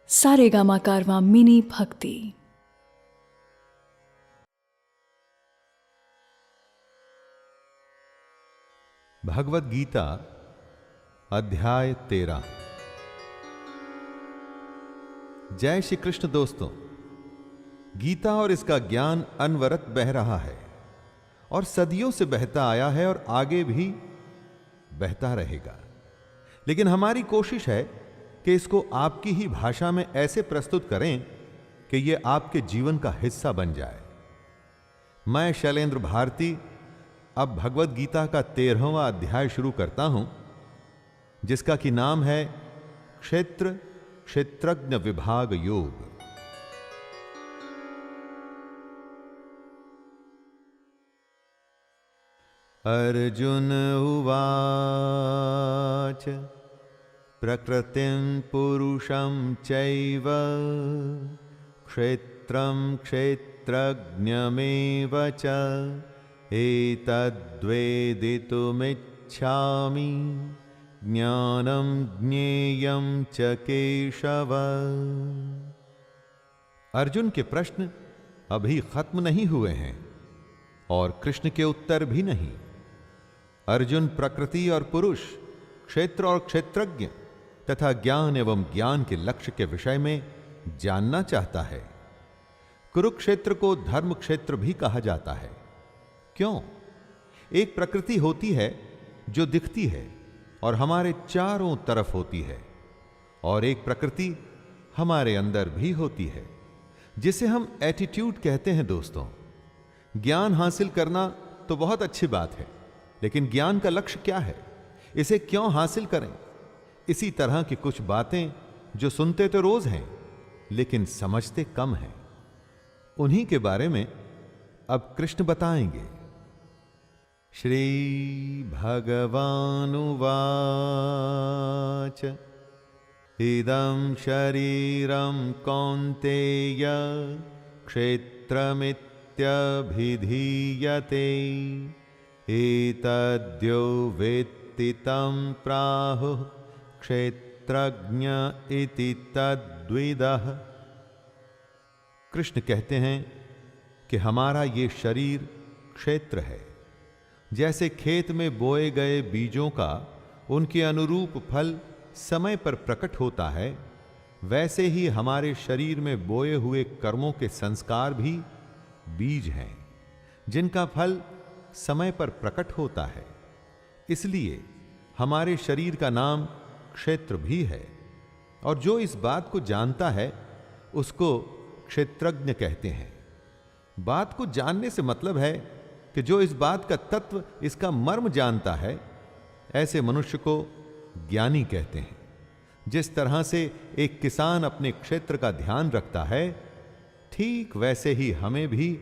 सारेगामा कारवां mini भक्ति। भगवद गीता अध्याय 13। जय श्री कृष्ण दोस्तों। गीता और इसका ज्ञान अनवरत बह रहा है और सदियों से बहता आया है और आगे भी बहता रहेगा। लेकिन हमारी कोशिश है कि इसको आपकी ही भाषा में ऐसे प्रस्तुत करें कि यह आपके जीवन का हिस्सा बन जाए। मैं शैलेंद्र भारती अब भगवद गीता का 13वां अध्याय शुरू करता हूं, जिसका कि नाम है क्षेत्र क्षेत्रज्ञ विभाग योग। अर्जुन उवाच प्रकृतिं पुरुषं चैव क्षेत्रं क्षेत्रज्ञमेव च एतद्वेदितुमिच्छामि ज्ञानं ज्ञेयं च केशव। अर्जुन के प्रश्न अभी खत्म नहीं हुए हैं और कृष्ण के उत्तर भी नहीं। अर्जुन प्रकृति और पुरुष, क्षेत्र और क्षेत्रज्ञ तथा ज्ञान एवं ज्ञान के लक्ष्य के विषय में जानना चाहता है। कुरुक्षेत्र को धर्म क्षेत्र भी कहा जाता है। क्यों? एक प्रकृति होती है जो दिखती है और हमारे चारों तरफ होती है, और एक प्रकृति हमारे अंदर भी होती है जिसे हम एटीट्यूड कहते हैं। दोस्तों, ज्ञान हासिल करना तो बहुत अच्छी बात है, लेकिन ज्ञान का लक्ष्य क्या है? इसे क्यों हासिल करें? इसी तरह की कुछ बातें जो सुनते तो रोज हैं लेकिन समझते कम हैं, उन्हीं के बारे में अब कृष्ण बताएंगे। श्री भगवानुवाच इदं शरीरं कौन्तेय क्षेत्रमित्यभिधीयते एतद्यो वेत्ति तं प्राहुः क्षेत्रज्ञ इति तद्विदः। कृष्ण कहते हैं कि हमारा ये शरीर क्षेत्र है। जैसे खेत में बोए गए बीजों का उनके अनुरूप फल समय पर प्रकट होता है, वैसे ही हमारे शरीर में बोए हुए कर्मों के संस्कार भी बीज हैं, जिनका फल समय पर प्रकट होता है। इसलिए हमारे शरीर का नाम क्षेत्र भी है, और जो इस बात को जानता है उसको क्षेत्रज्ञ कहते हैं। बात को जानने से मतलब है कि जो इस बात का तत्व, इसका मर्म जानता है, ऐसे मनुष्य को ज्ञानी कहते हैं। जिस तरह से एक किसान अपने क्षेत्र का ध्यान रखता है, ठीक वैसे ही हमें भी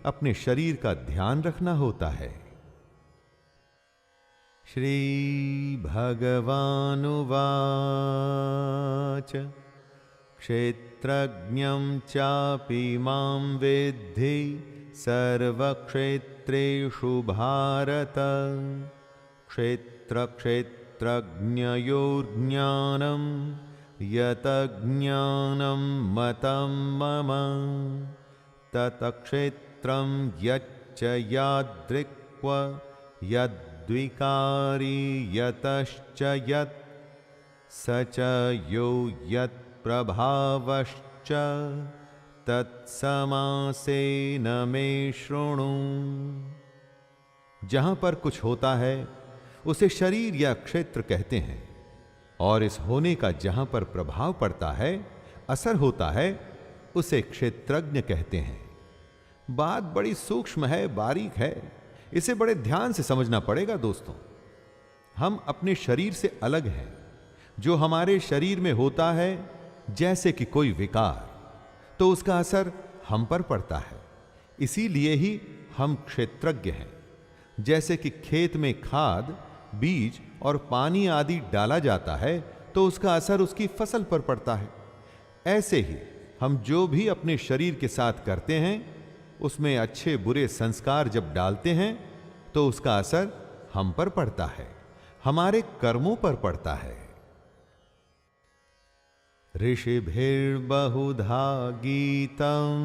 अपने शरीर का ध्यान रखना होता है। श्री भगवानुवाच क्षेत्रज्ञं चापि मां विद्धि सर्वक्षेत्रेषु भारत क्षेत्रक्षेत्रज्ञयोर्ज्ञानं यतज्ञानं मतं मम तत्क्षेत्रं यच्च यादृक्व यद्विकारी यतश्च यत् स च यो यत्प्रभावश्च तत्समासेन मे शृणु। जहां पर कुछ होता है उसे शरीर या क्षेत्र कहते हैं, और इस होने का जहां पर प्रभाव पड़ता है, असर होता है, उसे क्षेत्रज्ञ कहते हैं। बात बड़ी सूक्ष्म है, बारीक है, इसे बड़े ध्यान से समझना पड़ेगा। दोस्तों, हम अपने शरीर से अलग हैं। जो हमारे शरीर में होता है, जैसे कि कोई विकार, तो उसका असर हम पर पड़ता है। इसीलिए ही हम क्षेत्रज्ञ हैं। जैसे कि खेत में खाद, बीज और पानी आदि डाला जाता है तो उसका असर उसकी फसल पर पड़ता है, ऐसे ही हम जो भी अपने शरीर के साथ करते हैं, उसमें अच्छे बुरे संस्कार जब डालते हैं तो उसका असर हम पर पड़ता है, हमारे कर्मों पर पड़ता है। ऋषिभिर्बहुधा गीतं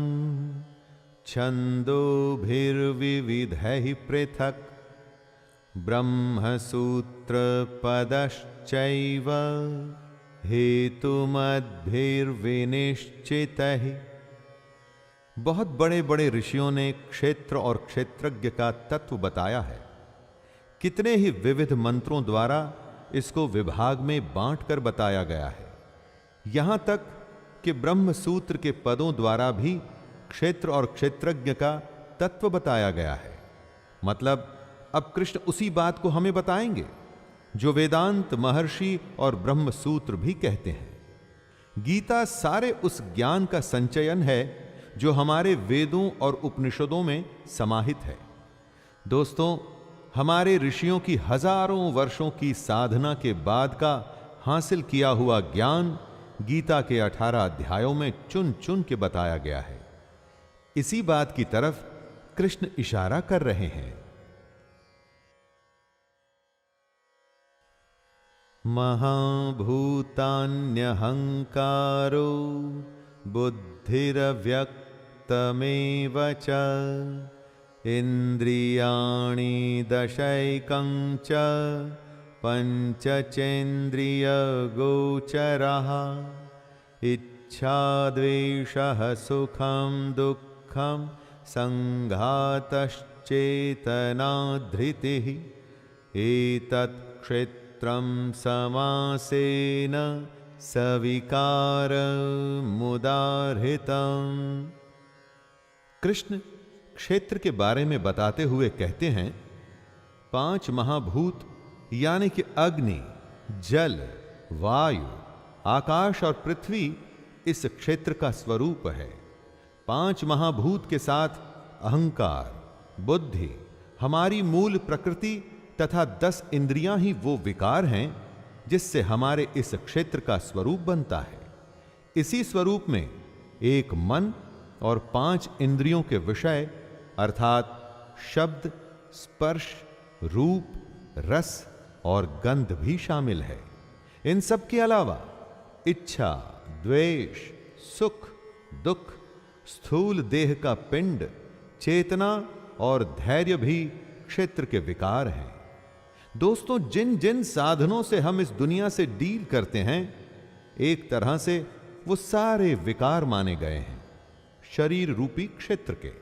छन्दोभिर्विविधैः पृथक् ब्रह्मसूत्रपदश्चैव हेतुमद्भिर्विनिश्चितैः। बहुत बड़े बड़े ऋषियों ने क्षेत्र और क्षेत्रज्ञ का तत्व बताया है। कितने ही विविध मंत्रों द्वारा इसको विभाग में बांटकर बताया गया है। यहां तक कि ब्रह्म सूत्र के पदों द्वारा भी क्षेत्र और क्षेत्रज्ञ का तत्व बताया गया है। मतलब अब कृष्ण उसी बात को हमें बताएंगे जो वेदांत, महर्षि और ब्रह्म सूत्र भी कहते हैं। गीता सारे उस ज्ञान का संचयन है जो हमारे वेदों और उपनिषदों में समाहित है। दोस्तों, हमारे ऋषियों की हजारों वर्षों की साधना के बाद का हासिल किया हुआ ज्ञान गीता के 18 अध्यायों में चुन चुन के बताया गया है। इसी बात की तरफ कृष्ण इशारा कर रहे हैं। महाभूतान्यहंकारो बुद्धिरव्यक्तमेव च इंद्रियाणि दशैकं च पंचचेन्द्रियगोचरः इच्छा द्वेषः सुखं दुःखं संघातश्चेतना धृतिः एतत् क्षेत्रं समासेन सविकारमुदाहृतम्। कृष्ण क्षेत्र के बारे में बताते हुए कहते हैं, 5 महाभूत यानी कि अग्नि, जल, वायु, आकाश और पृथ्वी इस क्षेत्र का स्वरूप है। 5 महाभूत के साथ अहंकार, बुद्धि, हमारी मूल प्रकृति तथा 10 इंद्रियां ही वो विकार हैं जिससे हमारे इस क्षेत्र का स्वरूप बनता है। इसी स्वरूप में एक मन और 5 इंद्रियों के विषय अर्थात शब्द, स्पर्श, रूप, रस और गंध भी शामिल है। इन सब के अलावा इच्छा, द्वेष, सुख, दुख, स्थूल देह का पिंड, चेतना और धैर्य भी क्षेत्र के विकार हैं। दोस्तों, जिन जिन साधनों से हम इस दुनिया से डील करते हैं, एक तरह से वो सारे विकार माने गए हैं शरीर रूपी क्षेत्र के।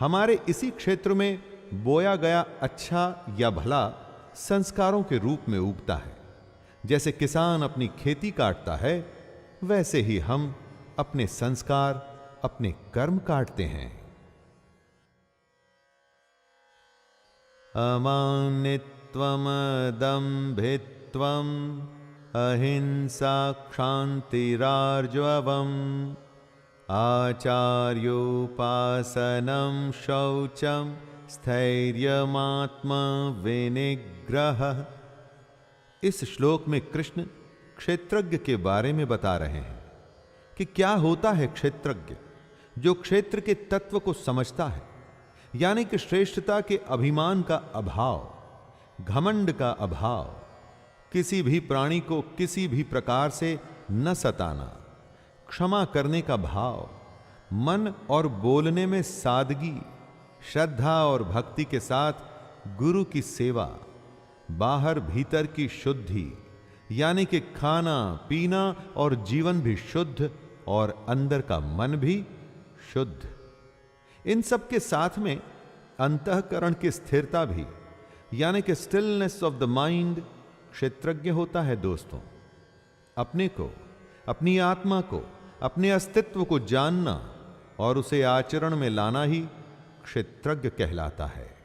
हमारे इसी क्षेत्र में बोया गया अच्छा या भला संस्कारों के रूप में उगता है। जैसे किसान अपनी खेती काटता है, वैसे ही हम अपने संस्कार, अपने कर्म काटते हैं। अमानित्वम दम्भित्वम अहिंसा क्षान्तिरार्जवम् आचार्योपासनं शौचं स्थैर्यमात्मा विनिग्रह। इस श्लोक में कृष्ण क्षेत्रज्ञ के बारे में बता रहे हैं कि क्या होता है क्षेत्रज्ञ, जो क्षेत्र के तत्व को समझता है, यानी कि श्रेष्ठता के अभिमान का अभाव, घमंड का अभाव, किसी भी प्राणी को किसी भी प्रकार से न सताना, क्षमा करने का भाव, मन और बोलने में सादगी, श्रद्धा और भक्ति के साथ गुरु की सेवा, बाहर भीतर की शुद्धि यानी कि खाना पीना और जीवन भी शुद्ध और अंदर का मन भी शुद्ध। इन सब के साथ में अंतःकरण की स्थिरता भी यानी कि स्टिलनेस ऑफ द माइंड क्षेत्रज्ञ होता है। दोस्तों, अपने को, अपनी आत्मा को, अपने अस्तित्व को जानना और उसे आचरण में लाना ही क्षेत्रज्ञ कहलाता है।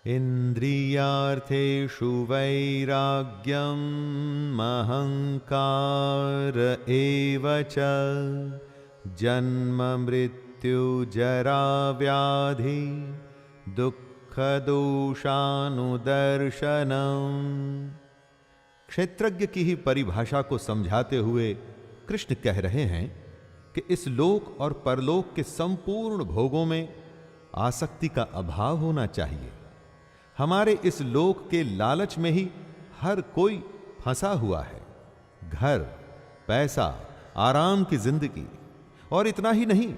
इंद्रियार्थेषु वैराग्यम् अहंकार एव च जन्म मृत्यु जरा व्याधि दुख दोषानुदर्शनम्। क्षेत्रज्ञ की ही परिभाषा को समझाते हुए कृष्ण कह रहे हैं कि इस लोक और परलोक के संपूर्ण भोगों में आसक्ति का अभाव होना चाहिए। हमारे इस लोक के लालच में ही हर कोई फंसा हुआ है। घर, पैसा, आराम की जिंदगी, और इतना ही नहीं,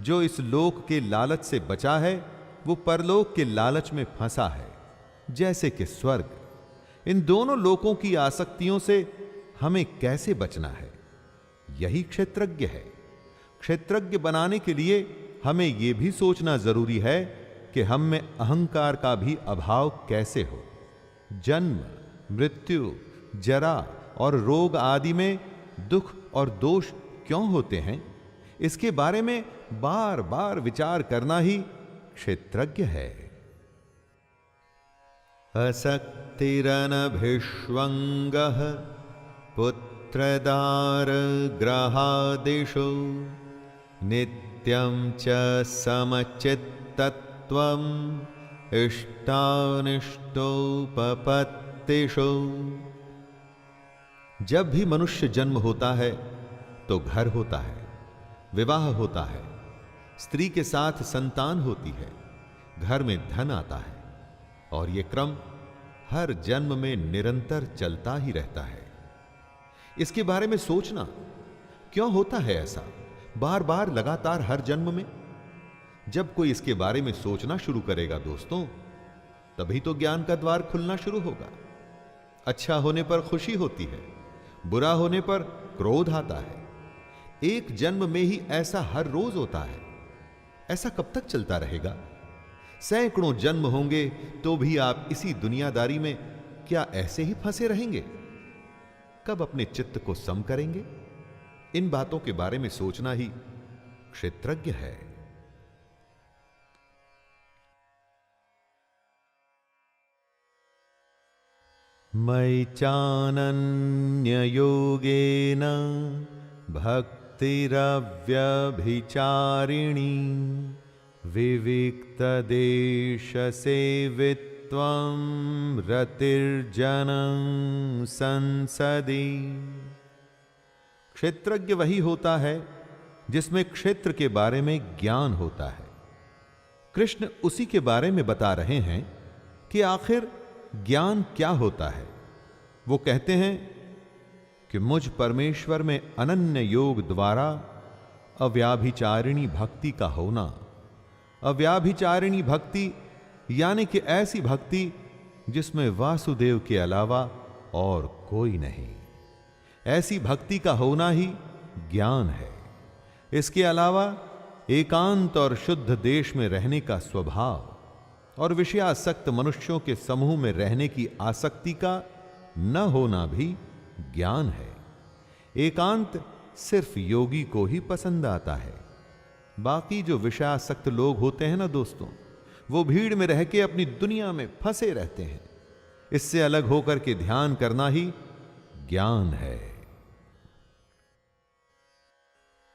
जो इस लोक के लालच से बचा है वो परलोक के लालच में फंसा है, जैसे कि स्वर्ग। इन दोनों लोकों की आसक्तियों से हमें कैसे बचना है, यही क्षेत्रज्ञ है। क्षेत्रज्ञ बनाने के लिए हमें यह भी सोचना जरूरी है कि हम में अहंकार का भी अभाव कैसे हो। जन्म, मृत्यु, जरा और रोग आदि में दुख और दोष क्यों होते हैं, इसके बारे में बार बार विचार करना ही क्षेत्रज्ञ है। असक्तिरनभिष्वंगः पुत्रदार ग्रहादिषु नित्यं च समचित्तत्वम् इष्टानिष्टोपपत्तिषु। जब भी मनुष्य जन्म होता है तो घर होता है, विवाह होता है, स्त्री के साथ संतान होती है, घर में धन आता है, और यह क्रम हर जन्म में निरंतर चलता ही रहता है। इसके बारे में सोचना क्यों होता है ऐसा, बार बार लगातार हर जन्म में? जब कोई इसके बारे में सोचना शुरू करेगा दोस्तों, तभी तो ज्ञान का द्वार खुलना शुरू होगा। अच्छा होने पर खुशी होती है, बुरा होने पर क्रोध आता है। एक जन्म में ही ऐसा हर रोज होता है। ऐसा कब तक चलता रहेगा? सैकड़ों जन्म होंगे तो भी आप इसी दुनियादारी में क्या ऐसे ही फंसे रहेंगे? कब अपने चित्त को सम करेंगे? इन बातों के बारे में सोचना ही क्षेत्रज्ञ है। मयि चानन्ययोगेन भक्तिरव्यभिचारिणी विविक्तदेशसेवित्वं रतिर्जनं संसदि। क्षेत्रज्ञ वही होता है जिसमें क्षेत्र के बारे में ज्ञान होता है। कृष्ण उसी के बारे में बता रहे हैं कि आखिर ज्ञान क्या होता है। वो कहते हैं कि मुझ परमेश्वर में अनन्य योग द्वारा अव्याभिचारिणी भक्ति का होना। अव्याभिचारिणी भक्ति यानी कि ऐसी भक्ति जिसमें वासुदेव के अलावा और कोई नहीं। ऐसी भक्ति का होना ही ज्ञान है। इसके अलावा एकांत और शुद्ध देश में रहने का स्वभाव और विषयासक्त मनुष्यों के समूह में रहने की आसक्ति का न होना भी ज्ञान है। एकांत सिर्फ योगी को ही पसंद आता है। बाकी जो विषयासक्त लोग होते हैं ना दोस्तों, वो भीड़ में रह के अपनी दुनिया में फंसे रहते हैं। इससे अलग होकर के ध्यान करना ही ज्ञान है।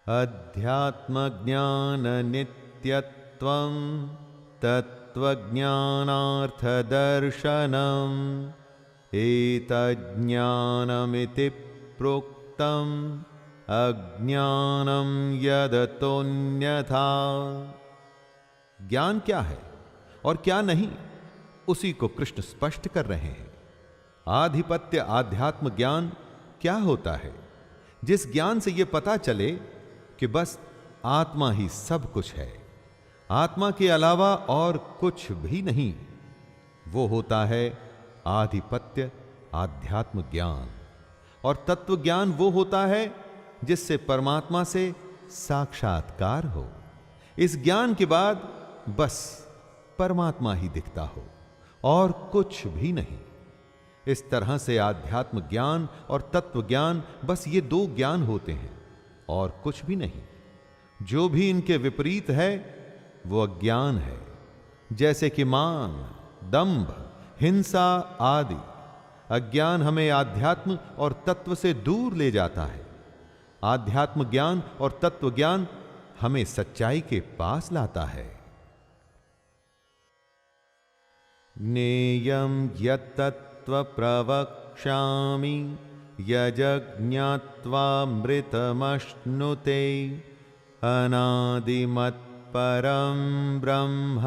अध्यात्म ज्ञान नित्यत्वं तत्त्वज्ञानार्थ दर्शनम् एतज्ज्ञानमिति प्रोक्तम् अज्ञानम यदतोन्यथा। ज्ञान क्या है और क्या नहीं, उसी को कृष्ण स्पष्ट कर रहे हैं। आधिपत्य आध्यात्म ज्ञान क्या होता है? जिस ज्ञान से यह पता चले कि बस आत्मा ही सब कुछ है, आत्मा के अलावा और कुछ भी नहीं, वो होता है आधिपत्य आध्यात्म ज्ञान। और तत्व ज्ञान वो होता है जिससे परमात्मा से साक्षात्कार हो। इस ज्ञान के बाद बस परमात्मा ही दिखता हो और कुछ भी नहीं। इस तरह से आध्यात्म ज्ञान और तत्व ज्ञान, बस ये दो ज्ञान होते हैं और कुछ भी नहीं। जो भी इनके विपरीत है वो अज्ञान है। जैसे कि मान, दंभ, हिंसा आदि। अज्ञान हमें आध्यात्म और तत्व से दूर ले जाता है। आध्यात्म ज्ञान और तत्व ज्ञान हमें सच्चाई के पास लाता है। ज्ञेयं यत्तत्त्व प्रवक्ष्यामि यज्ञात्वामृतमश्नुते अनादिमत्परं ब्रह्म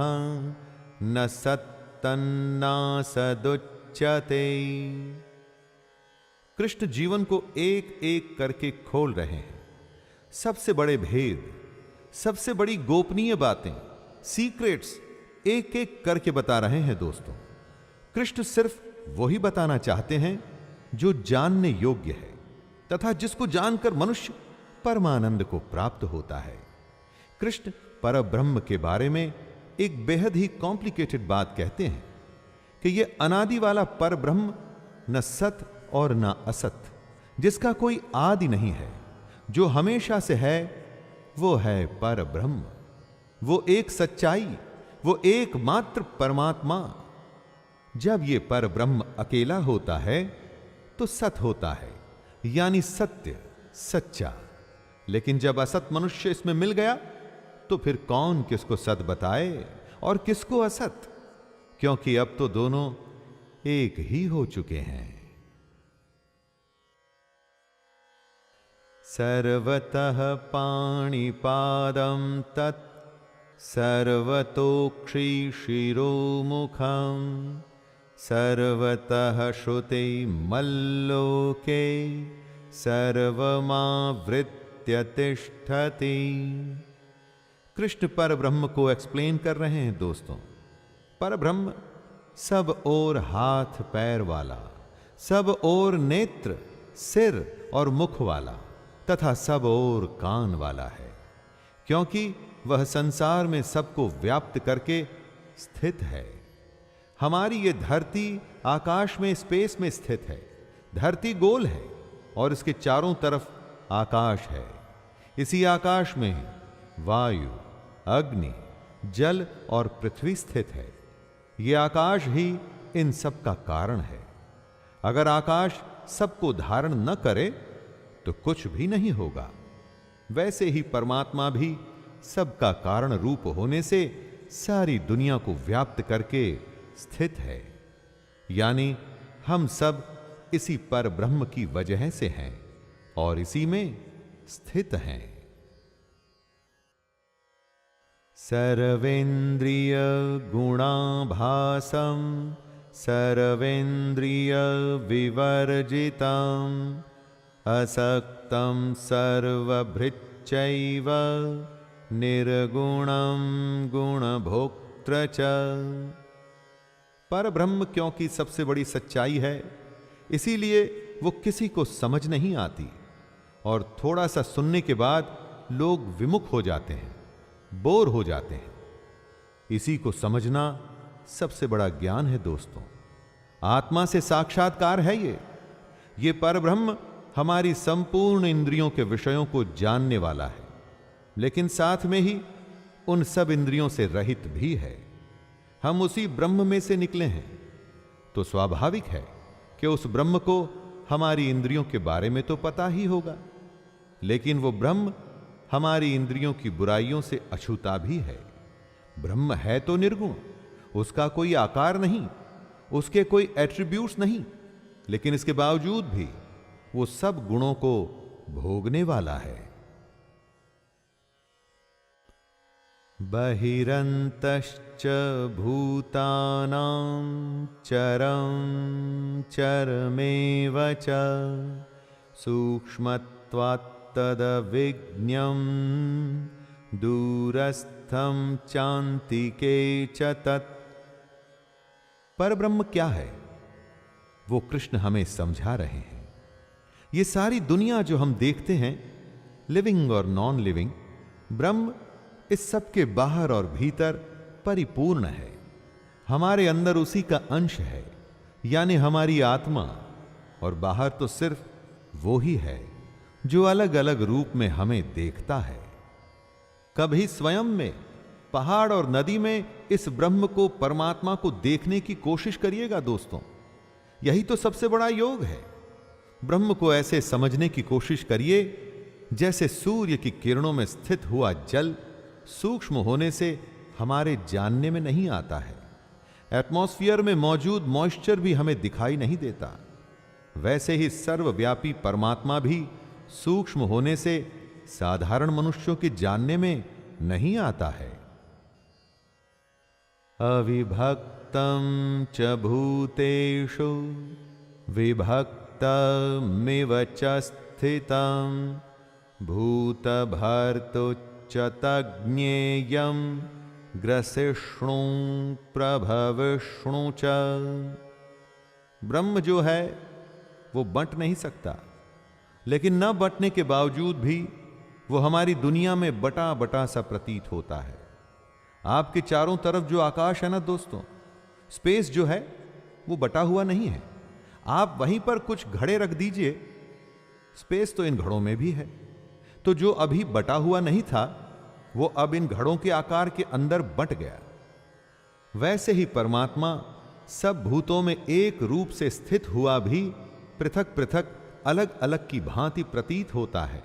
न सत्तन्नासदुच्यते। कृष्ण जीवन को एक एक करके खोल रहे हैं। सबसे बड़े भेद, सबसे बड़ी गोपनीय बातें, सीक्रेट्स एक एक करके बता रहे हैं दोस्तों। कृष्ण सिर्फ वही बताना चाहते हैं जो जानने योग्य है तथा जिसको जानकर मनुष्य परमानंद को प्राप्त होता है। कृष्ण परब्रह्म के बारे में एक बेहद ही कॉम्प्लिकेटेड बात कहते हैं कि यह अनादि वाला परब्रह्म न सत और न असत, जिसका कोई आदि नहीं है, जो हमेशा से है, वो है परब्रह्म। वो एक सच्चाई, वो एकमात्र परमात्मा। जब ये परब्रह्म अकेला होता है तो सत होता है, यानी सत्य, सच्चा। लेकिन जब असत मनुष्य इसमें मिल गया तो फिर कौन किसको सत बताए और किसको असत, क्योंकि अब तो दोनों एक ही हो चुके हैं। सर्वतः पाणिपादं तत् सर्वतोक्षि शिरोमुखं सर्वतः श्रुते मल्लोके सर्वमावृत्य तिष्ठति। कृष्ण परब्रह्म को एक्सप्लेन कर रहे हैं दोस्तों। परब्रह्म सब ओर हाथ पैर वाला, सब ओर नेत्र, सिर और मुख वाला तथा सब ओर कान वाला है, क्योंकि वह संसार में सबको व्याप्त करके स्थित है। हमारी ये धरती आकाश में, स्पेस में स्थित है। धरती गोल है और इसके चारों तरफ आकाश है। इसी आकाश में वायु, अग्नि, जल और पृथ्वी स्थित है। ये आकाश ही इन सब का कारण है। अगर आकाश सबको धारण न करे तो कुछ भी नहीं होगा। वैसे ही परमात्मा भी सबका कारण रूप होने से सारी दुनिया को व्याप्त करके स्थित है, यानी हम सब इसी पर ब्रह्म की वजह से हैं और इसी में स्थित हैं। सर्वेन्द्रिय गुणाभासं सर्वेन्द्रिय विवर्जितं असक्तं सर्वभृच्चैव निर्गुणं गुणभोक्त्र च। परब्रह्म क्योंकि सबसे बड़ी सच्चाई है, इसीलिए वो किसी को समझ नहीं आती और थोड़ा सा सुनने के बाद लोग विमुख हो जाते हैं, बोर हो जाते हैं। इसी को समझना सबसे बड़ा ज्ञान है दोस्तों। आत्मा से साक्षात्कार है ये परब्रह्म हमारी संपूर्ण इंद्रियों के विषयों को जानने वाला है, लेकिन साथ में ही उन सब इंद्रियों से रहित भी है। हम उसी ब्रह्म में से निकले हैं, तो स्वाभाविक है कि उस ब्रह्म को हमारी इंद्रियों के बारे में तो पता ही होगा, लेकिन वो ब्रह्म हमारी इंद्रियों की बुराइयों से अछूता भी है। ब्रह्म है तो निर्गुण, उसका कोई आकार नहीं, उसके कोई एट्रीब्यूट्स नहीं, लेकिन इसके बावजूद भी वो सब गुणों को भोगने वाला है। बहिरन्तश्च भूतानां चरं चरमेव च सूक्ष्मत्वात् तदविज्ञं दूरस्थं चान्तिके च तत्। परब्रह्म क्या है वो कृष्ण हमें समझा रहे हैं। ये सारी दुनिया जो हम देखते हैं, लिविंग और नॉन लिविंग, ब्रह्म इस सब के बाहर और भीतर परिपूर्ण है। हमारे अंदर उसी का अंश है, यानी हमारी आत्मा, और बाहर तो सिर्फ वो ही है जो अलग अलग रूप में हमें देखता है। कभी स्वयं में, पहाड़ और नदी में इस ब्रह्म को, परमात्मा को देखने की कोशिश करिएगा दोस्तों। यही तो सबसे बड़ा योग है। ब्रह्म को ऐसे समझने की कोशिश करिए जैसे सूर्य की किरणों में स्थित हुआ जल सूक्ष्म होने से हमारे जानने में नहीं आता है। एटमॉस्फेयर में मौजूद मॉइस्चर भी हमें दिखाई नहीं देता। वैसे ही सर्वव्यापी परमात्मा भी सूक्ष्म होने से साधारण मनुष्यों के जानने में नहीं आता है। अविभक्तं च भूतेषु विभक्तं भक्तमिव च स्थितं भूतभर्तुच्च ग्रसिष्णु प्रभविष्णु च। ब्रह्म जो है वो बंट नहीं सकता, लेकिन न बंटने के बावजूद भी वो हमारी दुनिया में बटा बटा सा प्रतीत होता है। आपके चारों तरफ जो आकाश है ना दोस्तों, स्पेस जो है वो बटा हुआ नहीं है। आप वहीं पर कुछ घड़े रख दीजिए, स्पेस तो इन घड़ों में भी है। तो जो अभी बटा हुआ नहीं था वो अब इन घड़ों के आकार के अंदर बंट गया। वैसे ही परमात्मा सब भूतों में एक रूप से स्थित हुआ भी पृथक पृथक अलग अलग की भांति प्रतीत होता है।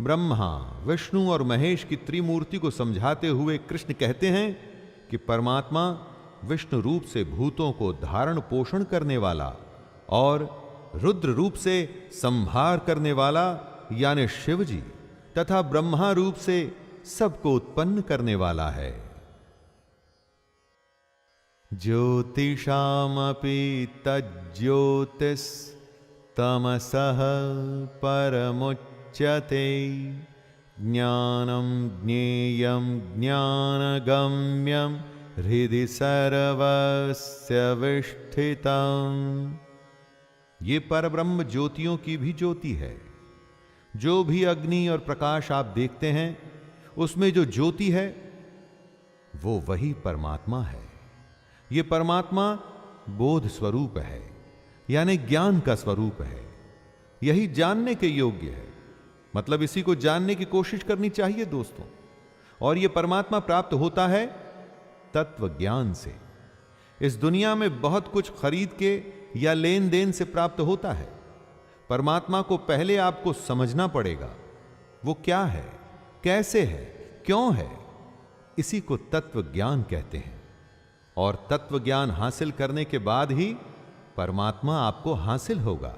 ब्रह्मा, विष्णु और महेश की त्रिमूर्ति को समझाते हुए कृष्ण कहते हैं कि परमात्मा विष्णु रूप से भूतों को धारण पोषण करने वाला और रुद्र रूप से संहार करने वाला यानी शिव जी, तथा ब्रह्मा रूप से सबको उत्पन्न करने वाला है। ज्योतिषामपि तज्ज्योतिस् तमसः परमुच्यते ज्ञानं ज्ञेयं ज्ञानगम्यं हृदि सर्वस्य विष्ठितम्। ये परब्रह्म ज्योतियों की भी ज्योति है। जो भी अग्नि और प्रकाश आप देखते हैं उसमें जो ज्योति है वो वही परमात्मा है। ये परमात्मा बोध स्वरूप है, यानी ज्ञान का स्वरूप है। यही जानने के योग्य है, मतलब इसी को जानने की कोशिश करनी चाहिए दोस्तों। और यह परमात्मा प्राप्त होता है तत्व ज्ञान से। इस दुनिया में बहुत कुछ खरीद के या लेन देन से प्राप्त होता है। परमात्मा को पहले आपको समझना पड़ेगा, वो क्या है, कैसे है, क्यों है। इसी को तत्व ज्ञान कहते हैं। और तत्व ज्ञान हासिल करने के बाद ही परमात्मा आपको हासिल होगा,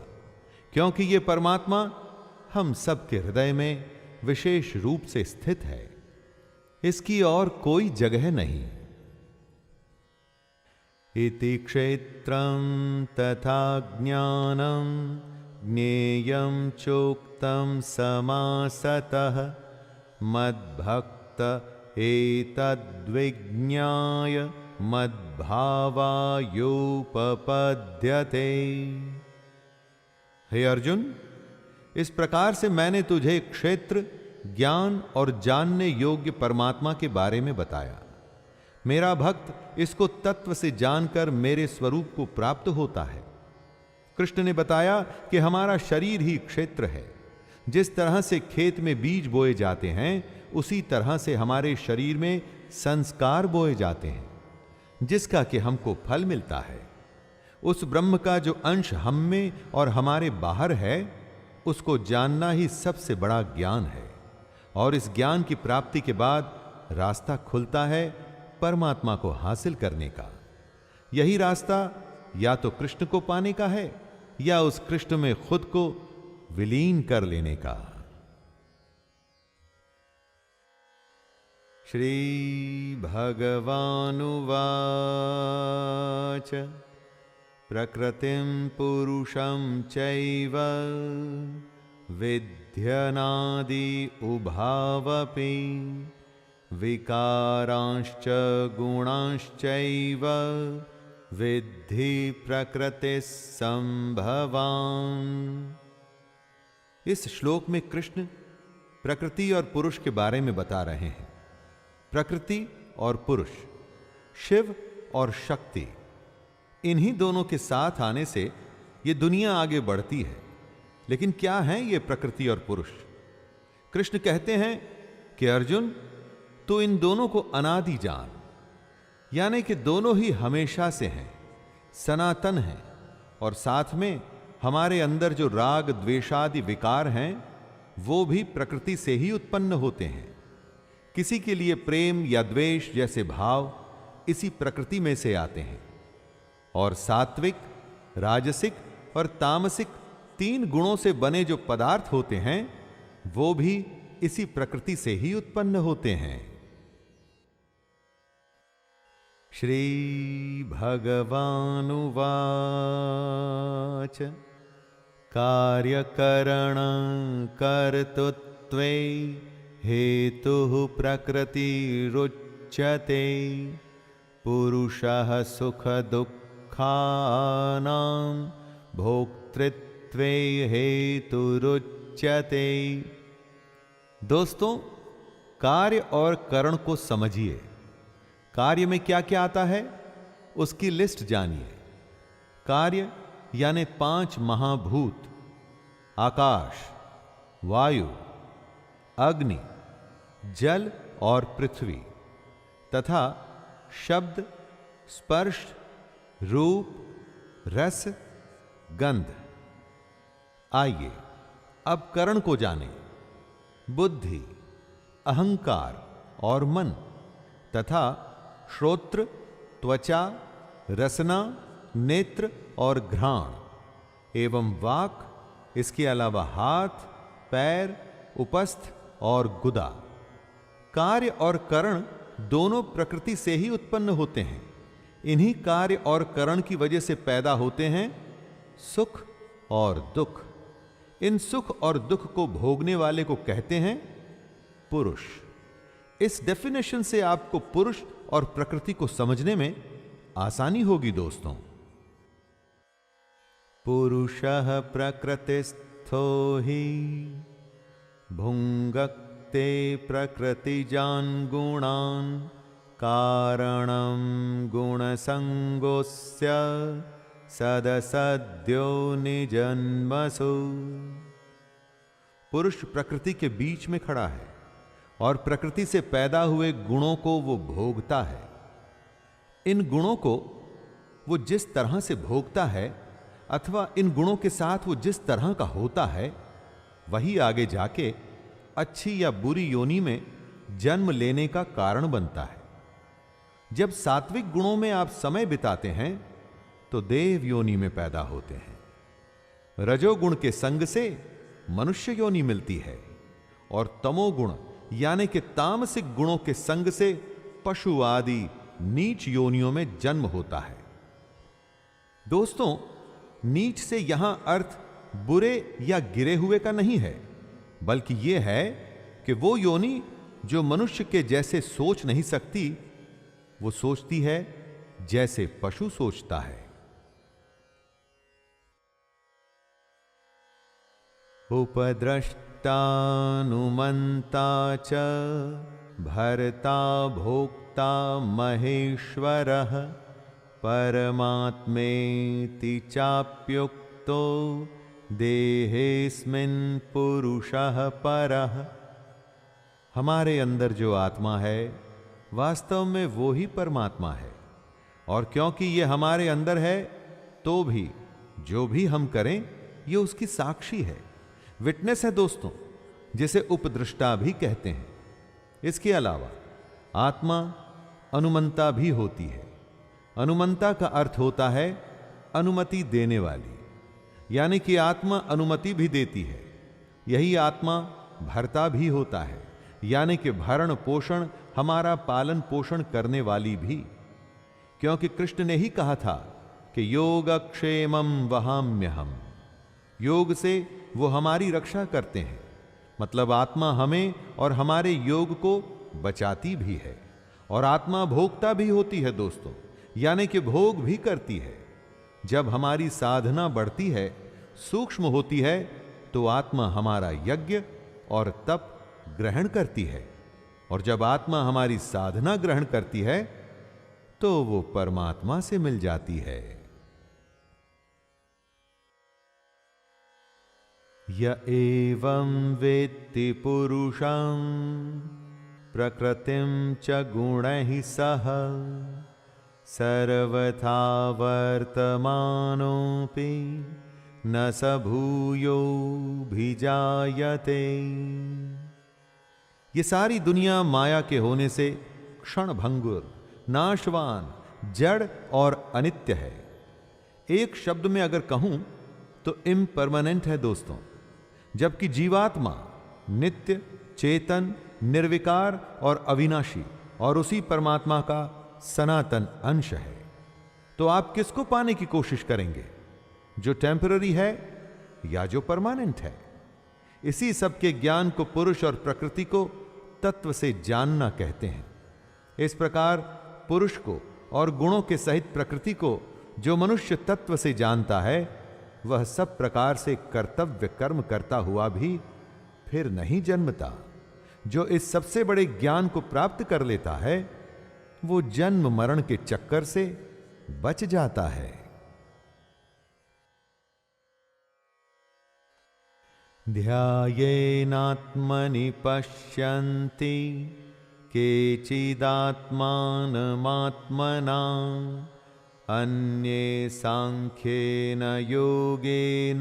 क्योंकि ये परमात्मा हम सबके हृदय में विशेष रूप से स्थित है। इसकी और कोई जगह नहीं। इति क्षेत्रं तथा ज्ञानं ज्ञेयं चोक्तं समासतः मद्भक्त एतद्विज्ञाय मद्भावायोपपद्यते। हे अर्जुन, इस प्रकार से मैंने तुझे क्षेत्र, ज्ञान और जानने योग्य परमात्मा के बारे में बताया। मेरा भक्त इसको तत्व से जानकर मेरे स्वरूप को प्राप्त होता है। कृष्ण ने बताया कि हमारा शरीर ही क्षेत्र है। जिस तरह से खेत में बीज बोए जाते हैं उसी तरह से हमारे शरीर में संस्कार बोए जाते हैं, जिसका कि हमको फल मिलता है। उस ब्रह्म का जो अंश हम में और हमारे बाहर है उसको जानना ही सबसे बड़ा ज्ञान है। और इस ज्ञान की प्राप्ति के बाद रास्ता खुलता है परमात्मा को हासिल करने का। यही रास्ता या तो कृष्ण को पाने का है या उस कृष्ण में खुद को विलीन कर लेने का। श्री भगवानुवाच प्रकृतिं पुरुषं चैव विध्यनादि उभावपि विकारांश्च गुणांश्चैव विद्धि प्रकृतिः संभवान्। इस श्लोक में कृष्ण प्रकृति और पुरुष के बारे में बता रहे हैं। प्रकृति और पुरुष, शिव और शक्ति, इन्हीं दोनों के साथ आने से ये दुनिया आगे बढ़ती है। लेकिन क्या है ये प्रकृति और पुरुष? कृष्ण कहते हैं कि अर्जुन, तो इन दोनों को अनादि जान, यानी कि दोनों ही हमेशा से हैं, सनातन हैं। और साथ में हमारे अंदर जो राग द्वेषादि विकार हैं वो भी प्रकृति से ही उत्पन्न होते हैं। किसी के लिए प्रेम या द्वेष जैसे भाव इसी प्रकृति में से आते हैं। और सात्विक, राजसिक और तामसिक तीन गुणों से बने जो पदार्थ होते हैं वो भी इसी प्रकृति से ही उत्पन्न होते हैं। श्री भगवानुवाच कार्यकरण कर्तृत्वे हेतुः प्रकृतिरुच्यते पुरुषः सुख दुःखानां भोक्तृत्वे हेतुरुच्यते। दोस्तों, कार्य और करण को समझिए। कार्य में क्या क्या आता है उसकी लिस्ट जानिए। कार्य यानी 5 महाभूत, आकाश, वायु, अग्नि, जल और पृथ्वी, तथा शब्द, स्पर्श, रूप, रस, गंध। आइए अब करण को जानें। बुद्धि, अहंकार और मन, तथा श्रोत्र, त्वचा, रसना, नेत्र और घ्राण एवं वाक, इसके अलावा हाथ, पैर, उपस्थ और गुदा। कार्य और करण दोनों प्रकृति से ही उत्पन्न होते हैं। इन्हीं कार्य और करण की वजह से पैदा होते हैं सुख और दुख। इन सुख और दुख को भोगने वाले को कहते हैं पुरुष। इस डेफिनेशन से आपको पुरुष और प्रकृति को समझने में आसानी होगी दोस्तों। पुरुषः प्रकृतिस्थो हि भुंगक्ते प्रकृतिजान् गुणान् कारणं गुणसंगोस्य सदसद्यो निजन्मसु। पुरुष प्रकृति के बीच में खड़ा है और प्रकृति से पैदा हुए गुणों को वो भोगता है। इन गुणों को वो जिस तरह से भोगता है अथवा इन गुणों के साथ वो जिस तरह का होता है, वही आगे जाके अच्छी या बुरी योनि में जन्म लेने का कारण बनता है। जब सात्विक गुणों में आप समय बिताते हैं तो देव योनि में पैदा होते हैं। रजोगुण के संग से मनुष्य योनि मिलती है और तमोगुण यानी कि तामसिक गुणों के संग से पशु आदि नीच योनियों में जन्म होता है। दोस्तों, नीच से यहां अर्थ बुरे या गिरे हुए का नहीं है, बल्कि यह है कि वो योनि जो मनुष्य के जैसे सोच नहीं सकती, वो सोचती है जैसे पशु सोचता है। उपद्रष्टानुमन्ता च भर्ता भोक्ता महेश्वरः परमात्मेति चाप्युक्तो देहेस्मिन् पुरुषः परः। हमारे अंदर जो आत्मा है वास्तव में वो ही परमात्मा है, और क्योंकि ये हमारे अंदर है तो भी जो भी हम करें ये उसकी साक्षी है, विटनेस है दोस्तों, जिसे उपदृष्टा भी कहते हैं। इसके अलावा आत्मा अनुमंता भी होती है। अनुमंता का अर्थ होता है अनुमति देने वाली, यानी कि आत्मा अनुमति भी देती है। यही आत्मा भर्ता भी होता है, यानी कि भरण पोषण, हमारा पालन पोषण करने वाली भी, क्योंकि कृष्ण ने ही कहा था कि योगक्षेमं वहाम्यहम्। योग से वो हमारी रक्षा करते हैं, मतलब आत्मा हमें और हमारे योग को बचाती भी है। और आत्मा भोगता भी होती है दोस्तों, यानी कि भोग भी करती है। जब हमारी साधना बढ़ती है, सूक्ष्म होती है, तो आत्मा हमारा यज्ञ और तप ग्रहण करती है, और जब आत्मा हमारी साधना ग्रहण करती है तो वो परमात्मा से मिल जाती है। य एवं वेत्ति पुरुषं प्रकृतिं च गुणैः सह सर्वथा वर्तमानोऽपि न स भूयोऽभिजायते। ये सारी दुनिया माया के होने से क्षणभंगुर, नाशवान, जड़ और अनित्य है। एक शब्द में अगर कहूं तो इम्परमानेंट है दोस्तों, जबकि जीवात्मा नित्य, चेतन, निर्विकार और अविनाशी और उसी परमात्मा का सनातन अंश है। तो आप किसको पाने की कोशिश करेंगे? जो टेम्पररी है या जो परमानेंट है। इसी सब के ज्ञान को पुरुष और प्रकृति को तत्व से जानना कहते हैं। इस प्रकार पुरुष को और गुणों के सहित प्रकृति को जो मनुष्य तत्व से जानता है, वह सब प्रकार से कर्तव्य कर्म करता हुआ भी फिर नहीं जन्मता। जो इस सबसे बड़े ज्ञान को प्राप्त कर लेता है, वो जन्म मरण के चक्कर से बच जाता है। ध्यायेनात्मनि पश्यन्ति केचिदात्मानमात्मना अन्ये सांख्येन योगेन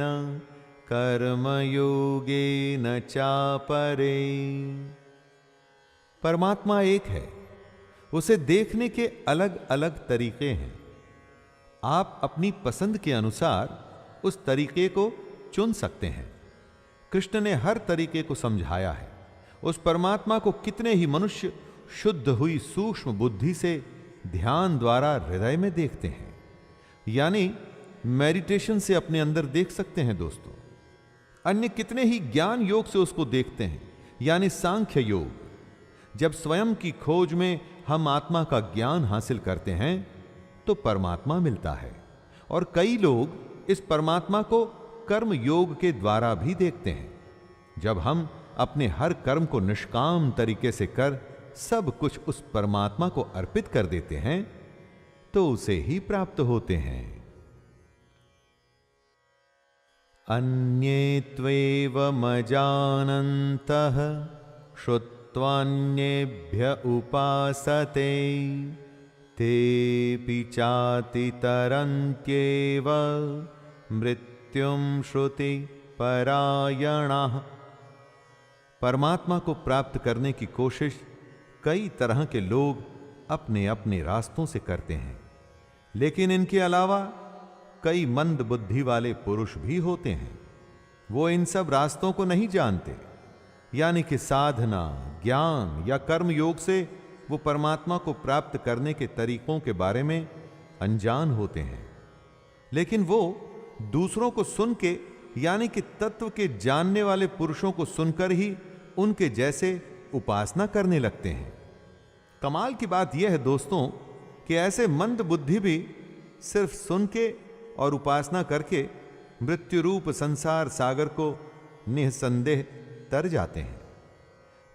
कर्मयोगेन चापरे। परमात्मा एक है, उसे देखने के अलग अलग तरीके हैं। आप अपनी पसंद के अनुसार उस तरीके को चुन सकते हैं। कृष्ण ने हर तरीके को समझाया है। उस परमात्मा को कितने ही मनुष्य शुद्ध हुई सूक्ष्म बुद्धि से ध्यान द्वारा हृदय में देखते हैं, यानी मेडिटेशन से अपने अंदर देख सकते हैं दोस्तों। अन्य कितने ही ज्ञान योग से उसको देखते हैं, यानी सांख्य योग। जब स्वयं की खोज में हम आत्मा का ज्ञान हासिल करते हैं तो परमात्मा मिलता है। और कई लोग इस परमात्मा को कर्म योग के द्वारा भी देखते हैं। जब हम अपने हर कर्म को निष्काम तरीके से कर सब कुछ उस परमात्मा को अर्पित कर देते हैं तो उसे ही प्राप्त होते हैं। अन्ये त्वेवमजानन्तः श्रुत्वान्येभ्य उपासते तेऽपि चातितरन्त्येव मृत्युं श्रुति परायणाः। परमात्मा को प्राप्त करने की कोशिश कई तरह के लोग अपने अपने रास्तों से करते हैं, लेकिन इनके अलावा कई मंद बुद्धि वाले पुरुष भी होते हैं। वो इन सब रास्तों को नहीं जानते, यानी कि साधना, ज्ञान या कर्म योग से वो परमात्मा को प्राप्त करने के तरीकों के बारे में अनजान होते हैं। लेकिन वो दूसरों को सुन के, यानी कि तत्व के जानने वाले पुरुषों को सुनकर ही उनके जैसे उपासना करने लगते हैं। कमाल की बात यह है दोस्तों कि ऐसे मंद बुद्धि भी सिर्फ सुन के और उपासना करके मृत्यु रूप संसार सागर को निसंदेह तर जाते हैं।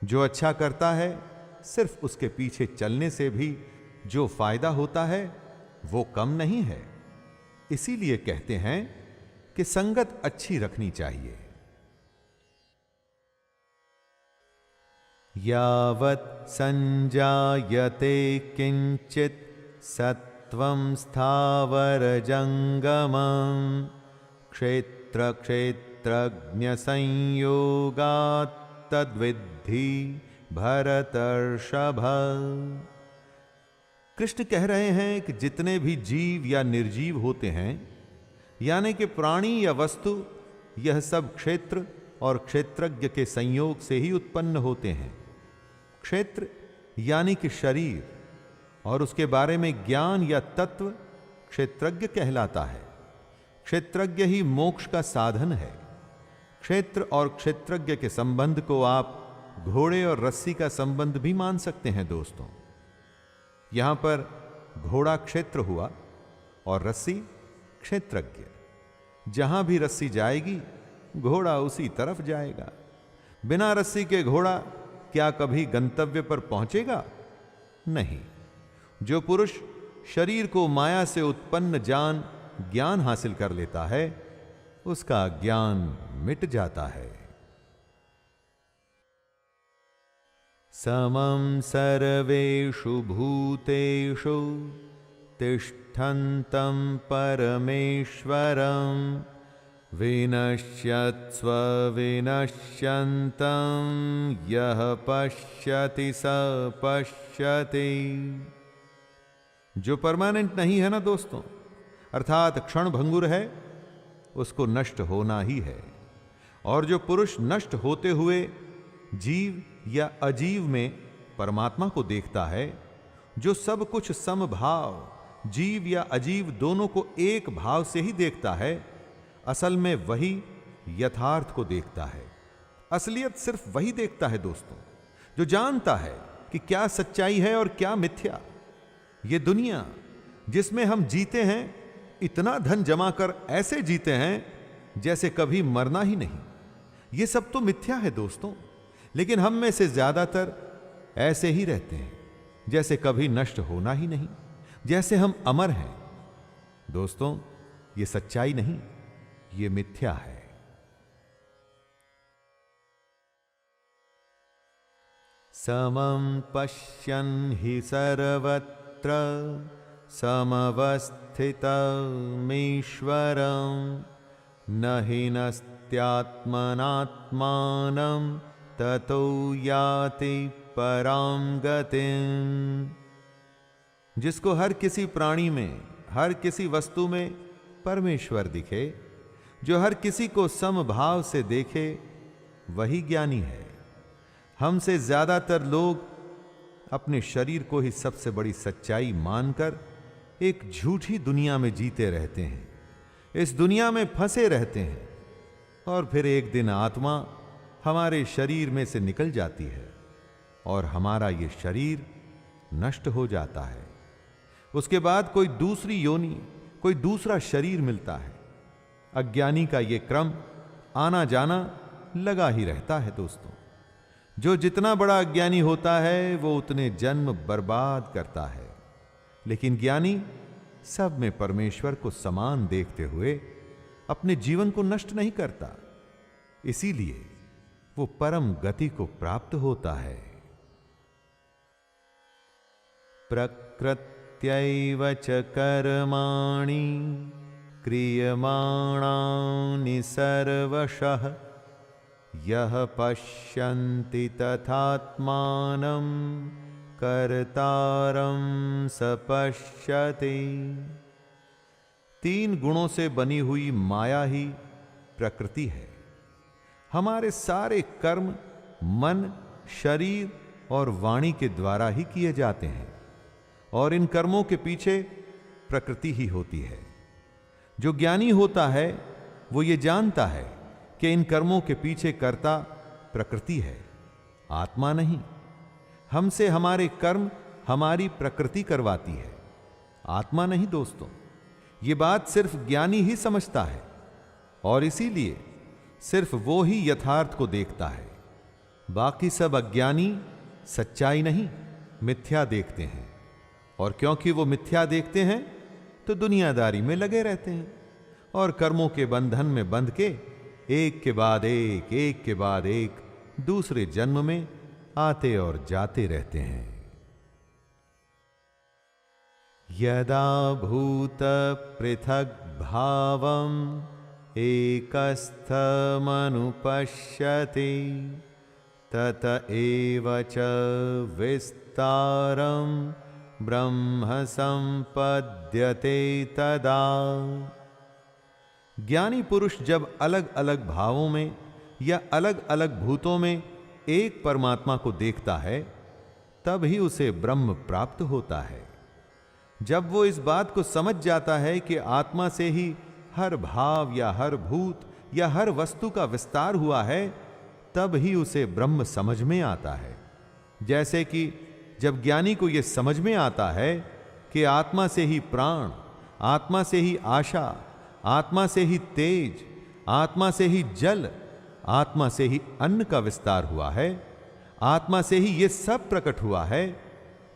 जो अच्छा करता है, सिर्फ उसके पीछे चलने से भी जो फायदा होता है वो कम नहीं है। इसीलिए कहते हैं कि संगत अच्छी रखनी चाहिए। यावत् संजायते किंचित सत्वं स्थावर जंगमं क्षेत्र क्षेत्रज्ञ संयोगात् तद्विद्धि भरतर्षभ। कृष्ण कह रहे हैं कि जितने भी जीव या निर्जीव होते हैं, यानी कि प्राणी या वस्तु, यह सब क्षेत्र और क्षेत्रज्ञ के संयोग से ही उत्पन्न होते हैं। क्षेत्र यानी कि शरीर, और उसके बारे में ज्ञान या तत्व क्षेत्रज्ञ कहलाता है। क्षेत्रज्ञ ही मोक्ष का साधन है। क्षेत्र और क्षेत्रज्ञ के संबंध को आप घोड़े और रस्सी का संबंध भी मान सकते हैं दोस्तों। यहां पर घोड़ा क्षेत्र हुआ और रस्सी क्षेत्रज्ञ। जहां भी रस्सी जाएगी, घोड़ा उसी तरफ जाएगा। बिना रस्सी के घोड़ा क्या कभी गंतव्य पर पहुंचेगा? नहीं। जो पुरुष शरीर को माया से उत्पन्न जान ज्ञान हासिल कर लेता है, उसका ज्ञान मिट जाता है। समं सर्वेषु भूतेषु तिष्ठन्तं परमेश्वरं विनश्यत्स्व विनश्यन्तं यः पश्यति स पश्यति। जो परमानेंट नहीं है ना दोस्तों, अर्थात क्षण भंगुर है, उसको नष्ट होना ही है। और जो पुरुष नष्ट होते हुए जीव या अजीव में परमात्मा को देखता है, जो सब कुछ समभाव जीव या अजीव दोनों को एक भाव से ही देखता है, असल में वही यथार्थ को देखता है। असलियत सिर्फ वही देखता है दोस्तों जो जानता है कि क्या सच्चाई है और क्या मिथ्या। ये दुनिया जिसमें हम जीते हैं, इतना धन जमा कर ऐसे जीते हैं जैसे कभी मरना ही नहीं। ये सब तो मिथ्या है दोस्तों, लेकिन हम में से ज्यादातर ऐसे ही रहते हैं जैसे कभी नष्ट होना ही नहीं, जैसे हम अमर हैं। दोस्तों, ये सच्चाई नहीं, ये मिथ्या है। समं पश्यन् हि सर्वत्र समवस्थितमीश्वरं न हि नस्त्यात्मनात्मानं ततो याति परां गतिं। जिसको हर किसी प्राणी में, हर किसी वस्तु में परमेश्वर दिखे, जो हर किसी को समभाव से देखे, वही ज्ञानी है। हमसे ज्यादातर लोग अपने शरीर को ही सबसे बड़ी सच्चाई मानकर एक झूठी दुनिया में जीते रहते हैं, इस दुनिया में फंसे रहते हैं, और फिर एक दिन आत्मा हमारे शरीर में से निकल जाती है और हमारा ये शरीर नष्ट हो जाता है। उसके बाद कोई दूसरी योनि, कोई दूसरा शरीर मिलता है। अज्ञानी का ये क्रम आना जाना लगा ही रहता है दोस्तों। जो जितना बड़ा अज्ञानी होता है वो उतने जन्म बर्बाद करता है, लेकिन ज्ञानी सब में परमेश्वर को समान देखते हुए अपने जीवन को नष्ट नहीं करता, इसीलिए वो परम गति को प्राप्त होता है। प्रकृत्यैव च कर्माणि क्रियमाणानि सर्वशः यः पश्यन्ति तथात्मानं कर्तारं स पश्यति। तीन गुणों से बनी हुई माया ही प्रकृति है। हमारे सारे कर्म मन, शरीर और वाणी के द्वारा ही किए जाते हैं, और इन कर्मों के पीछे प्रकृति ही होती है। जो ज्ञानी होता है वो ये जानता है कि इन कर्मों के पीछे कर्ता प्रकृति है, आत्मा नहीं। हमसे हमारे कर्म हमारी प्रकृति करवाती है, आत्मा नहीं दोस्तों। ये बात सिर्फ ज्ञानी ही समझता है, और इसीलिए सिर्फ वो ही यथार्थ को देखता है। बाकी सब अज्ञानी सच्चाई नहीं, मिथ्या देखते हैं, और क्योंकि वो मिथ्या देखते हैं तो दुनियादारी में लगे रहते हैं और कर्मों के बंधन में बंध के एक के बाद एक दूसरे जन्म में आते और जाते रहते हैं। यदा भूत पृथक भावम एकस्थमनुपश्यति तत एव च विस्तारं ब्रह्म संपद्यते तदा। ज्ञानी पुरुष जब अलग अलग भावों में या अलग अलग भूतों में एक परमात्मा को देखता है, तब ही उसे ब्रह्म प्राप्त होता है। जब वो इस बात को समझ जाता है कि आत्मा से ही हर भाव या हर भूत या हर वस्तु का विस्तार हुआ है, तब ही उसे ब्रह्म समझ में आता है। जैसे कि जब ज्ञानी को यह समझ में आता है कि आत्मा से ही प्राण, आत्मा से ही आशा, आत्मा से ही तेज, आत्मा से ही जल, आत्मा से ही अन्न का विस्तार हुआ है, आत्मा से ही ये सब प्रकट हुआ है,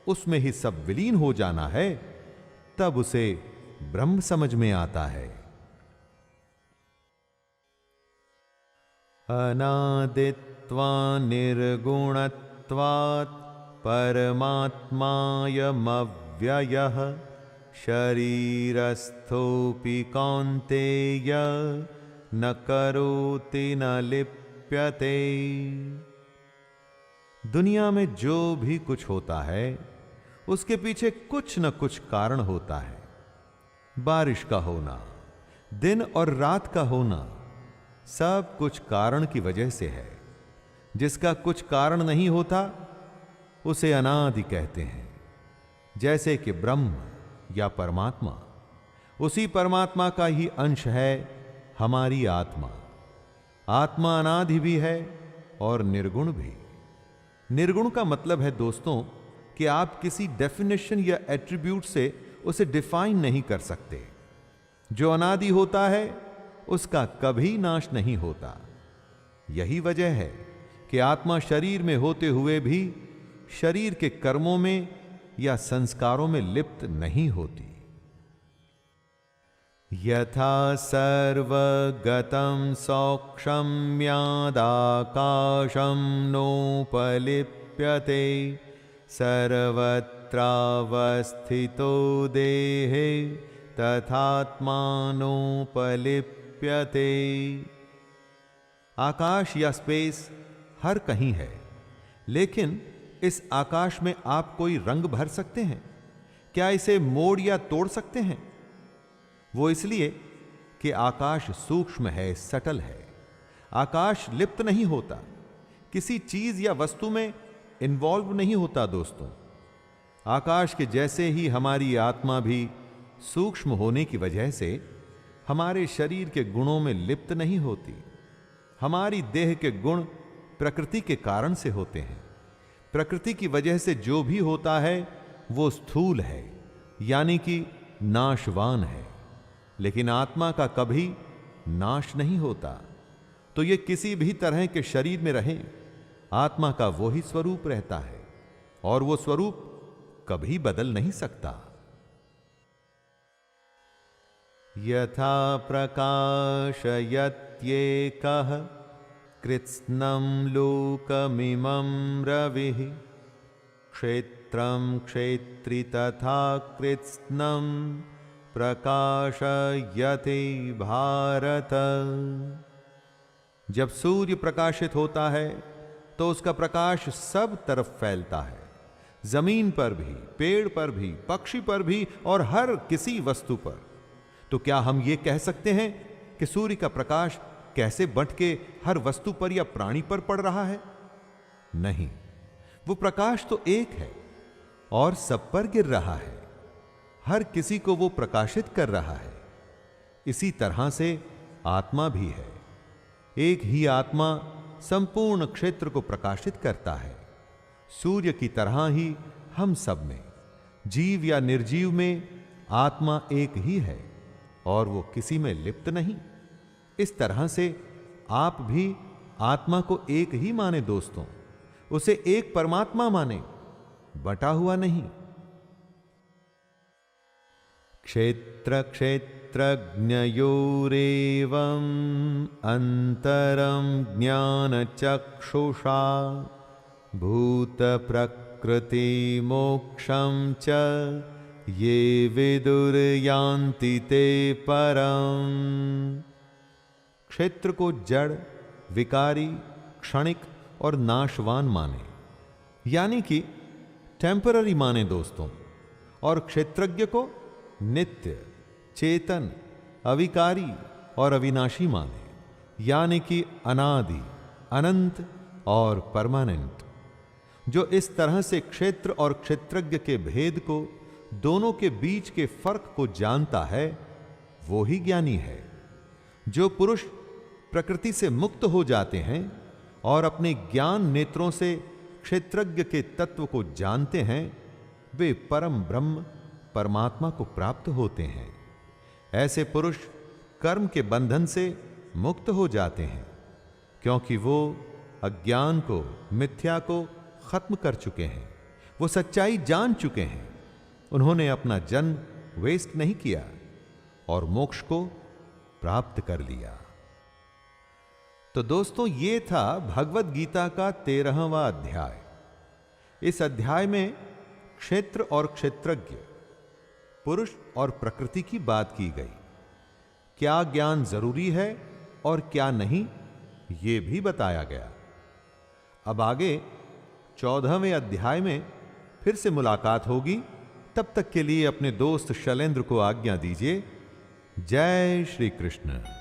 उसमें ही सब विलीन हो जाना है, तब उसे ब्रह्म समझ में आता है। अनादित्वा निर्गुणत्वात् परमात्मायमव्ययः शरीरस्थोऽपि कौन्तेय न करोति न लिप्यते। दुनिया में जो भी कुछ होता है उसके पीछे कुछ न कुछ कारण होता है। बारिश का होना, दिन और रात का होना, सब कुछ कारण की वजह से है। जिसका कुछ कारण नहीं होता उसे अनादि कहते हैं। जैसे कि ब्रह्म या परमात्मा, उसी परमात्मा का ही अंश है हमारी आत्मा। आत्मा अनादि भी है और निर्गुण भी। निर्गुण का मतलब है दोस्तों कि आप किसी डेफिनेशन या एट्रीब्यूट से उसे डिफाइन नहीं कर सकते। जो अनादि होता है उसका कभी नाश नहीं होता। यही वजह है कि आत्मा शरीर में होते हुए भी शरीर के कर्मों में या संस्कारों में लिप्त नहीं होती। यथा सर्वगतं सौक्षम्यादाकाशं नोपलिप्यते सर्वत्रावस्थितो देहे तथात्मानोपलिप्यते। आकाश या स्पेस हर कहीं है, लेकिन इस आकाश में आप कोई रंग भर सकते हैं? क्या इसे मोड़ या तोड़ सकते हैं? वो इसलिए कि आकाश सूक्ष्म है, सटल है। आकाश लिप्त नहीं होता, किसी चीज या वस्तु में इन्वॉल्व नहीं होता। दोस्तों, आकाश के जैसे ही हमारी आत्मा भी सूक्ष्म होने की वजह से हमारे शरीर के गुणों में लिप्त नहीं होती। हमारी देह के गुण प्रकृति के कारण से होते हैं। प्रकृति की वजह से जो भी होता है वो स्थूल है, यानी कि नाशवान है, लेकिन आत्मा का कभी नाश नहीं होता। तो ये किसी भी तरह के शरीर में रहे, आत्मा का वो ही स्वरूप रहता है और वो स्वरूप कभी बदल नहीं सकता। यथा प्रकाशयत्येकः कृत्स्नं लोकमिमं रविः क्षेत्रं क्षेत्री तथा कृत्स्नं प्रकाशयते भारत। जब सूर्य प्रकाशित होता है तो उसका प्रकाश सब तरफ फैलता है, जमीन पर भी, पेड़ पर भी, पक्षी पर भी और हर किसी वस्तु पर। तो क्या हम ये कह सकते हैं कि सूर्य का प्रकाश कैसे बंट के हर वस्तु पर या प्राणी पर पड़ रहा है? नहीं, वो प्रकाश तो एक है और सब पर गिर रहा है, हर किसी को वो प्रकाशित कर रहा है। इसी तरह से आत्मा भी है। एक ही आत्मा संपूर्ण क्षेत्र को प्रकाशित करता है। सूर्य की तरह ही हम सब में, जीव या निर्जीव में, आत्मा एक ही है और वो किसी में लिप्त नहीं। इस तरह से आप भी आत्मा को एक ही माने दोस्तों, उसे एक परमात्मा माने, बटा हुआ नहीं। क्षेत्र क्षेत्रज्ञयोरेवम् अंतरं ज्ञानचक्षुषा भूत प्रकृति मोक्षं च ये विदुर्यान्ति ते परम्। क्षेत्र को जड़, विकारी, क्षणिक और नाशवान माने, यानी कि टेम्पररी माने दोस्तों, और क्षेत्रज्ञ को नित्य, चेतन, अविकारी और अविनाशी माने, यानी कि अनादि, अनंत और परमानेंट। जो इस तरह से क्षेत्र और क्षेत्रज्ञ के भेद को, दोनों के बीच के फर्क को जानता है, वो ही ज्ञानी है। जो पुरुष प्रकृति से मुक्त हो जाते हैं और अपने ज्ञान नेत्रों से क्षेत्रज्ञ के तत्व को जानते हैं, वे परम ब्रह्म परमात्मा को प्राप्त होते हैं। ऐसे पुरुष कर्म के बंधन से मुक्त हो जाते हैं, क्योंकि वो अज्ञान को, मिथ्या को खत्म कर चुके हैं। वो सच्चाई जान चुके हैं। उन्होंने अपना जन्म वेस्ट नहीं किया और मोक्ष को प्राप्त कर लिया। तो दोस्तों, ये था भगवत गीता का 13वां अध्याय। इस अध्याय में क्षेत्र और क्षेत्रज्ञ, पुरुष और प्रकृति की बात की गई। क्या ज्ञान जरूरी है और क्या नहीं, ये भी बताया गया। अब आगे 14वें अध्याय में फिर से मुलाकात होगी। तब तक के लिए अपने दोस्त शैलेंद्र को आज्ञा दीजिए। जय श्री कृष्ण।